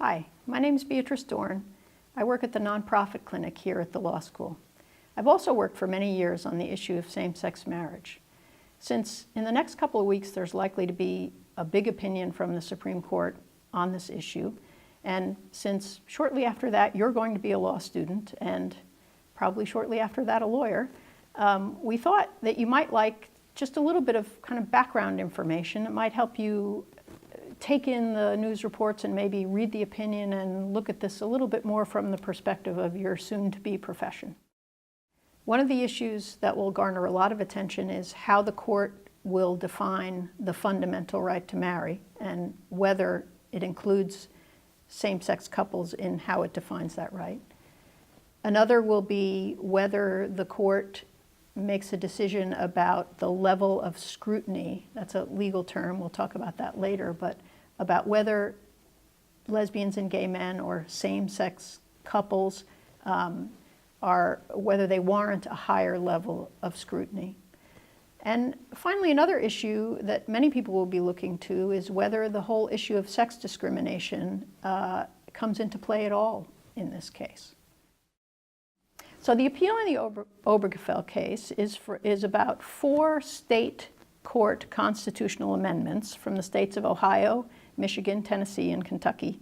Hi, my name is Beatrice Dorn. I work at the nonprofit clinic here at the law school. I've also worked for many years on the issue of same-sex marriage. Since in the next couple of weeks there's likely to be a big opinion from the Supreme Court on this issue, and since shortly after that you're going to be a law student and probably shortly after that a lawyer, we thought that you might like just a little bit of kind of background information. It might help you take in the news reports and maybe read the opinion and look at this a little bit more from the perspective of your soon-to-be profession. One of the issues that will garner a lot of attention is how the court will define the fundamental right to marry and whether it includes same-sex couples in how it defines that right. Another will be whether the court makes a decision about the level of scrutiny. That's a legal term, we'll talk about that later, but about whether lesbians and gay men or same-sex couples whether they warrant a higher level of scrutiny. And finally, another issue that many people will be looking to is whether the whole issue of sex discrimination comes into play at all in this case. So the appeal in the Obergefell case is about 4 state court constitutional amendments from the states of Ohio, Michigan, Tennessee, and Kentucky.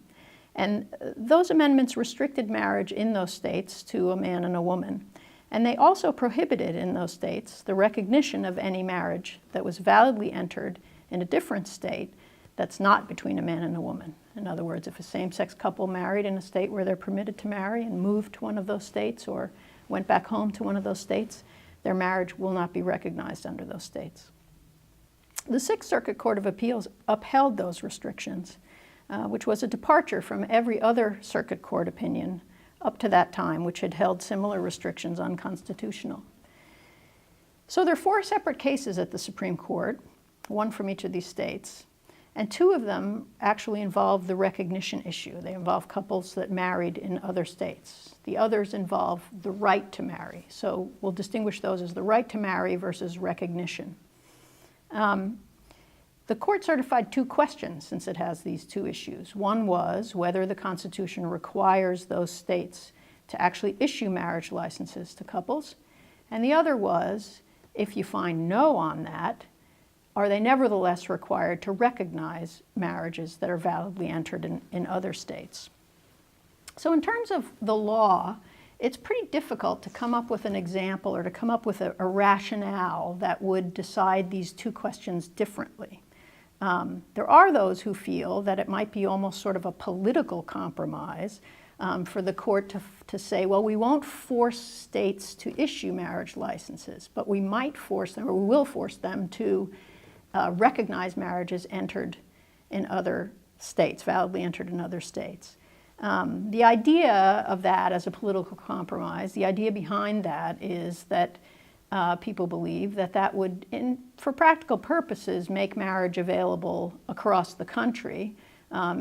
And those amendments restricted marriage in those states to a man and a woman. And they also prohibited in those states the recognition of any marriage that was validly entered in a different state that's not between a man and a woman. In other words, if a same-sex couple married in a state where they're permitted to marry and moved to one of those states or went back home to one of those states, their marriage will not be recognized under those states. The Sixth Circuit Court of Appeals upheld those restrictions, which was a departure from every other circuit court opinion up to that time, which had held similar restrictions unconstitutional. So there are 4 separate cases at the Supreme Court, one from each of these states, and 2 of them actually involve the recognition issue. They involve couples that married in other states. The others involve the right to marry. So we'll distinguish those as the right to marry versus recognition. The court certified 2 questions since it has these 2 issues. One was whether the Constitution requires those states to actually issue marriage licenses to couples. And the other was, if you find no on that, are they nevertheless required to recognize marriages that are validly entered in other states? So in terms of the law, it's pretty difficult to come up with an example or to come up with a rationale that would decide these 2 questions differently. There are those who feel that it might be almost sort of a political compromise for the court to say, well, we won't force states to issue marriage licenses, but we might force them, or we will force them to recognize marriages entered in other states, validly entered in other states. The idea of that as a political compromise, the idea behind that is that people believe that that would, for practical purposes, make marriage available across the country,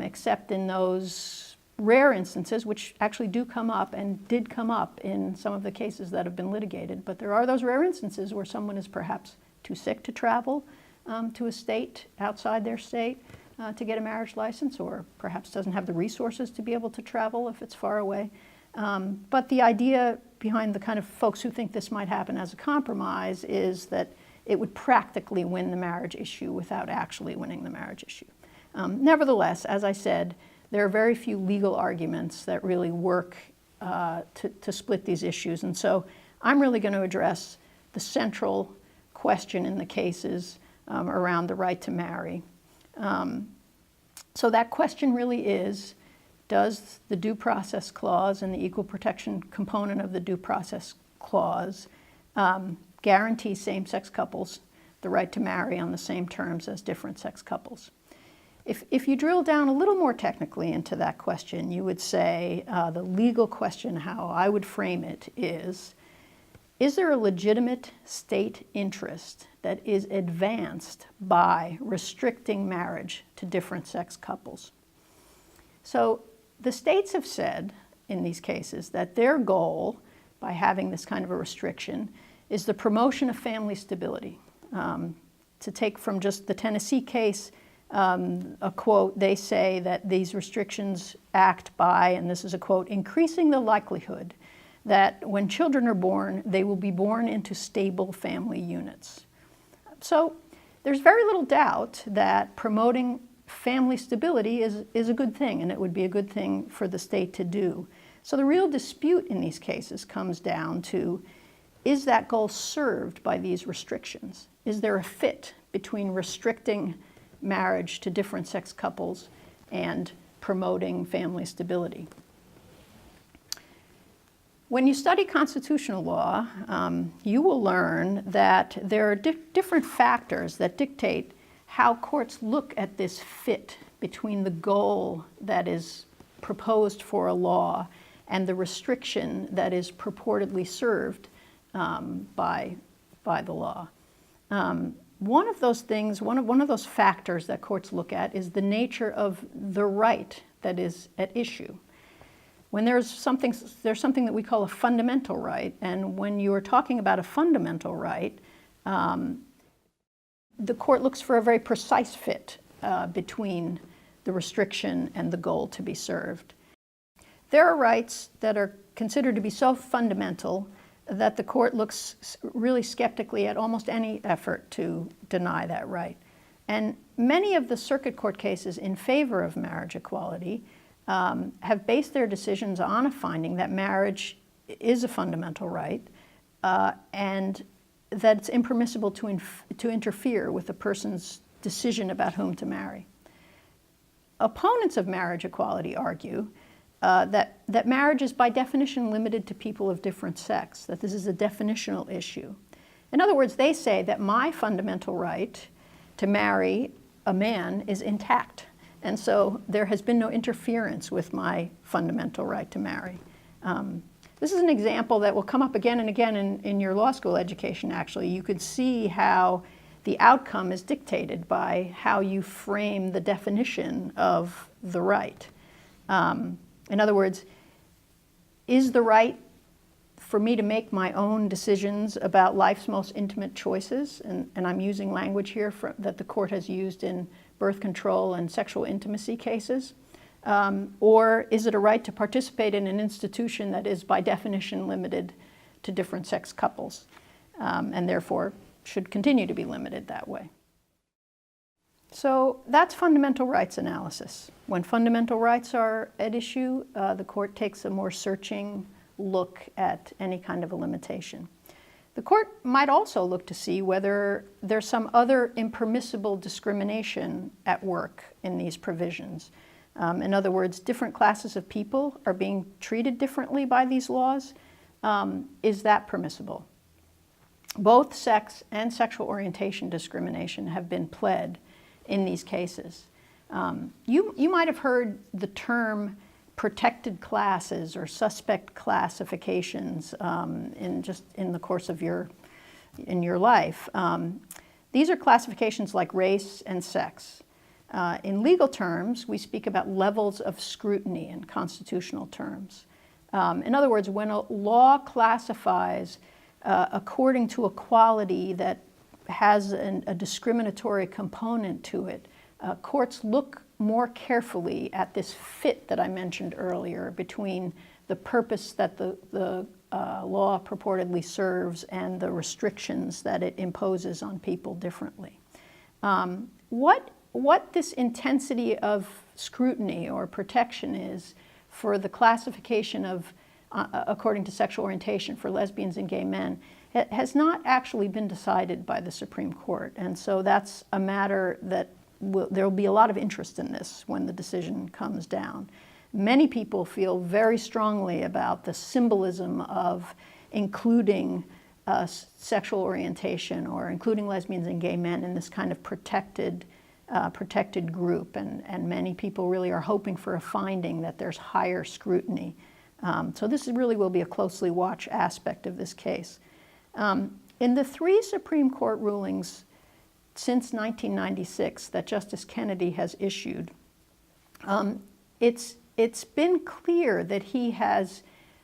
except in those rare instances, which actually do come up and did come up in some of the cases that have been litigated. But there are those rare instances where someone is perhaps too sick to travel to a state outside their state to get a marriage license, or perhaps doesn't have the resources to be able to travel if it's far away. But the idea behind the kind of folks who think this might happen as a compromise is that it would practically win the marriage issue without actually winning the marriage issue. Nevertheless, as I said, there are very few legal arguments that really work to split these issues. And so I'm really going to address the central question in the cases around the right to marry. So that question really is, does the Due Process Clause and the Equal Protection component of the Due Process Clause guarantee same-sex couples the right to marry on the same terms as different-sex couples? If you drill down a little more technically into that question, you would say the legal question, how I would frame it is there a legitimate state interest that is advanced by restricting marriage to different-sex couples? So the states have said in these cases that their goal by having this kind of a restriction is the promotion of family stability. To take from just the Tennessee case, A quote, they say that these restrictions act by, and this is a quote, increasing the likelihood that when children are born, they will be born into stable family units. So there's very little doubt that promoting family stability is a good thing, and it would be a good thing for the state to do. So the real dispute in these cases comes down to, is that goal served by these restrictions? Is there a fit between restricting marriage to different sex couples and promoting family stability? When you study constitutional law, you will learn that there are different factors that dictate how courts look at this fit between the goal that is proposed for a law and the restriction that is purportedly served by the law. One of those things, one of those factors that courts look at is the nature of the right that is at issue. When there's something that we call a fundamental right, and when you are talking about a fundamental right, the court looks for a very precise fit between the restriction and the goal to be served. There are rights that are considered to be so fundamental that the court looks really skeptically at almost any effort to deny that right. And many of the circuit court cases in favor of marriage equality have based their decisions on a finding that marriage is a fundamental right and that it's impermissible to interfere with a person's decision about whom to marry. Opponents of marriage equality argue that marriage is by definition limited to people of different sex, that this is a definitional issue. In other words, they say that my fundamental right to marry a man is intact, and so there has been no interference with my fundamental right to marry. This is an example that will come up again and again in your law school education, actually. You could see how the outcome is dictated by how you frame the definition of the right. In other words, is the right for me to make my own decisions about life's most intimate choices, and I'm using language here that the court has used in birth control and sexual intimacy cases, or is it a right to participate in an institution that is by definition limited to different sex couples, and therefore should continue to be limited that way? So that's fundamental rights analysis. When fundamental rights are at issue, the court takes a more searching look at any kind of a limitation. The court might also look to see whether there's some other impermissible discrimination at work in these provisions. In other words, different classes of people are being treated differently by these laws. Is that permissible? Both sex and sexual orientation discrimination have been pled in these cases. You might have heard the term protected classes or suspect classifications in the course of your life. These are classifications like race and sex. In legal terms, we speak about levels of scrutiny in constitutional terms. In other words, when a law classifies according to a quality that has a discriminatory component to it, courts look more carefully at this fit that I mentioned earlier between the purpose that the law purportedly serves and the restrictions that it imposes on people differently. What this intensity of scrutiny or protection is for the classification of, according to sexual orientation, for lesbians and gay men, it has not actually been decided by the Supreme Court. And so that's a matter that there will be a lot of interest in this when the decision comes down. Many people feel very strongly about the symbolism of including sexual orientation or including lesbians and gay men in this kind of protected group, and many people really are hoping for a finding that there's higher scrutiny. So this really will be a closely watched aspect of this case. In the 3 Supreme Court rulings since 1996 that Justice Kennedy has issued, it's been clear that he has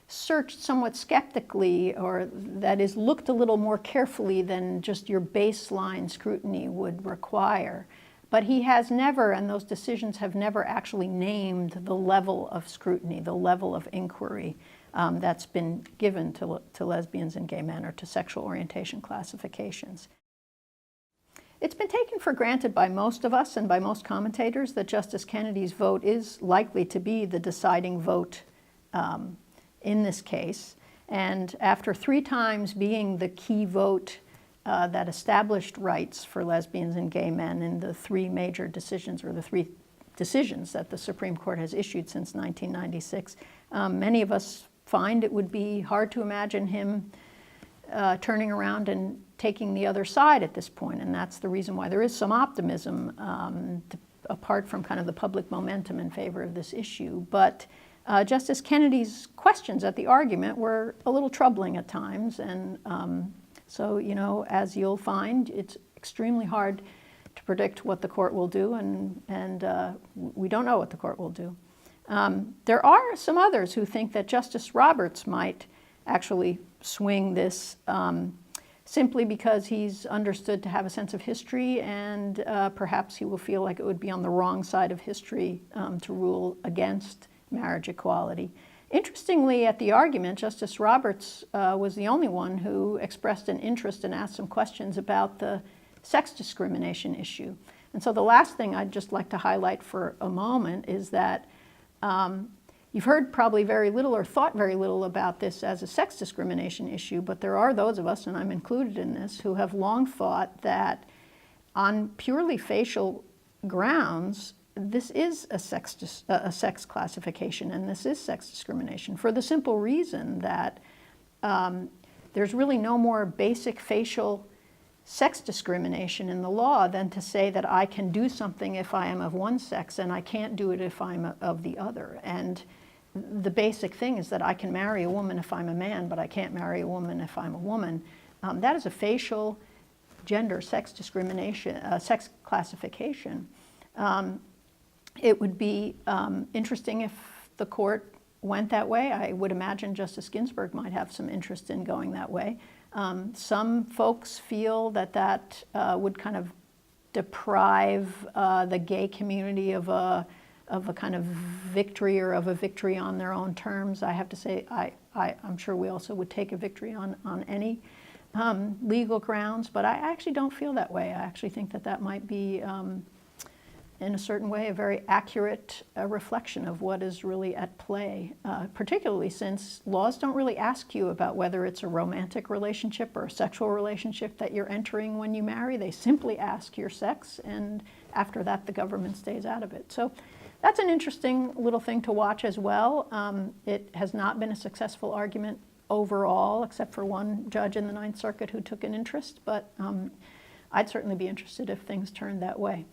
searched somewhat skeptically, or that is looked a little more carefully than just your baseline scrutiny would require, But he has never, and those decisions have never actually named the level of scrutiny, the level of inquiry that's been given to lesbians and gay men or to sexual orientation classifications. It's been taken for granted by most of us and by most commentators that Justice Kennedy's vote is likely to be the deciding vote in this case. And after 3 times being the key vote that established rights for lesbians and gay men in the 3 major decisions, or the 3 decisions that the Supreme Court has issued since 1996, many of us find it would be hard to imagine him turning around and taking the other side at this point, and that's the reason why there is some optimism apart from kind of the public momentum in favor of this issue. But Justice Kennedy's questions at the argument were a little troubling at times, and so, you know, as you'll find, it's extremely hard to predict what the court will do, and we don't know what the court will do. There are some others who think that Justice Roberts might actually swing this simply because he's understood to have a sense of history, and perhaps he will feel like it would be on the wrong side of history to rule against marriage equality. Interestingly, at the argument, Justice Roberts was the only one who expressed an interest and asked some questions about the sex discrimination issue. And so the last thing I'd just like to highlight for a moment is that you've heard probably very little or thought very little about this as a sex discrimination issue, but there are those of us, and I'm included in this, who have long thought that on purely facial grounds, this is a sex classification, and this is sex discrimination, for the simple reason that there's really no more basic facial sex discrimination in the law than to say that I can do something if I am of one sex and I can't do it if I'm of the other. And the basic thing is that I can marry a woman if I'm a man, but I can't marry a woman if I'm a woman. That is a facial gender sex discrimination, sex classification. It would be interesting if the court went that way. I would imagine Justice Ginsburg might have some interest in going that way. Some folks feel that that would kind of deprive the gay community of a kind of victory, or of a victory on their own terms. I have to say, I'm sure we also would take a victory on any legal grounds, but I actually don't feel that way. I actually think that that might be, in a certain way, a very accurate reflection of what is really at play, particularly since laws don't really ask you about whether it's a romantic relationship or a sexual relationship that you're entering when you marry. They simply ask your sex, and after that, the government stays out of it. So that's an interesting little thing to watch as well. It has not been a successful argument overall, except for one judge in the Ninth Circuit who took an interest, but I'd certainly be interested if things turned that way.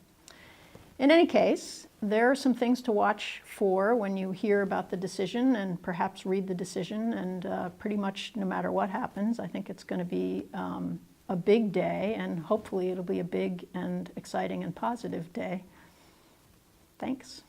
In any case, there are some things to watch for when you hear about the decision, and perhaps read the decision, and pretty much no matter what happens, I think it's going to be a big day, and hopefully it'll be a big and exciting and positive day. Thanks.